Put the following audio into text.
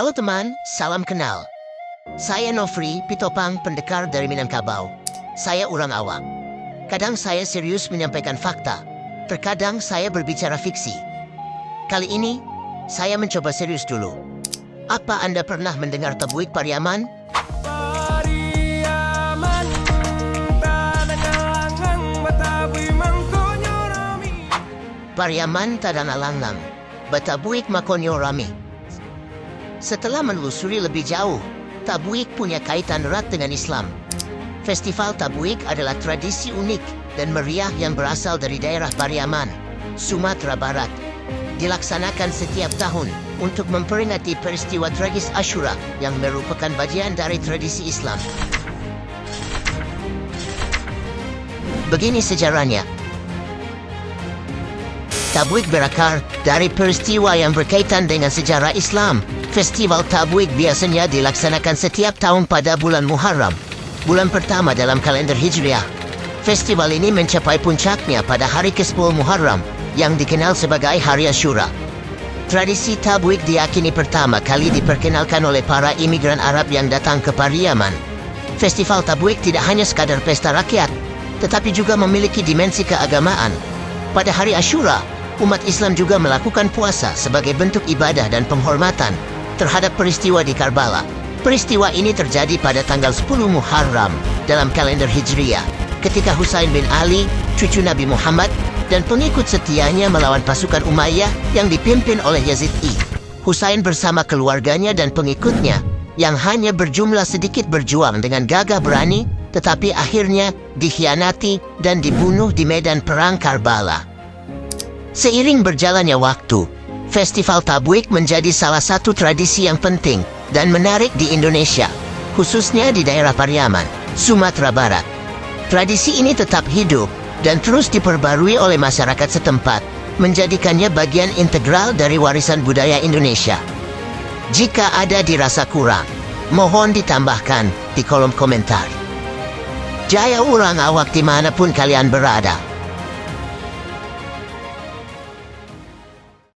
Halo teman, salam kenal. Saya Nofri Pitopang, pendekar dari Minangkabau. Saya orang awam. Kadang saya serius menyampaikan fakta, terkadang saya berbicara fiksi. Kali ini, saya mencoba serius dulu. Apa Anda pernah mendengar Tabuik Pariaman? Pariaman tadangalanglang, batabuik makonyo rami. Setelah menelusuri lebih jauh, Tabuik punya kaitan erat dengan Islam. Festival Tabuik adalah tradisi unik dan meriah yang berasal dari daerah Pariaman, Sumatera Barat. Dilaksanakan setiap tahun untuk memperingati peristiwa tragis Asyura yang merupakan bagian dari tradisi Islam. Begini sejarahnya. Tabuik berakar dari peristiwa yang berkaitan dengan sejarah Islam. Festival Tabuik biasanya dilaksanakan setiap tahun pada bulan Muharram, bulan pertama dalam kalender Hijriah. Festival ini mencapai puncaknya pada hari ke-10 Muharram, yang dikenal sebagai Hari Asyura. Tradisi Tabuik diyakini pertama kali diperkenalkan oleh para imigran Arab yang datang ke Pariaman. Festival Tabuik tidak hanya sekadar pesta rakyat, tetapi juga memiliki dimensi keagamaan. Pada Hari Asyura, umat Islam juga melakukan puasa sebagai bentuk ibadah dan penghormatan terhadap peristiwa di Karbala. Peristiwa ini terjadi pada tanggal 10 Muharram dalam kalender Hijriah, ketika Husain bin Ali, cucu Nabi Muhammad, dan pengikut setianya melawan pasukan Umayyah yang dipimpin oleh Yazid I. Husain bersama keluarganya dan pengikutnya yang hanya berjumlah sedikit berjuang dengan gagah berani, tetapi akhirnya dikhianati dan dibunuh di medan perang Karbala. Seiring berjalannya waktu, Festival Tabuik menjadi salah satu tradisi yang penting dan menarik di Indonesia, khususnya di daerah Pariaman, Sumatera Barat. Tradisi ini tetap hidup dan terus diperbarui oleh masyarakat setempat, menjadikannya bagian integral dari warisan budaya Indonesia. Jika ada dirasa kurang, mohon ditambahkan di kolom komentar. Jaya urang awak dimanapun kalian berada.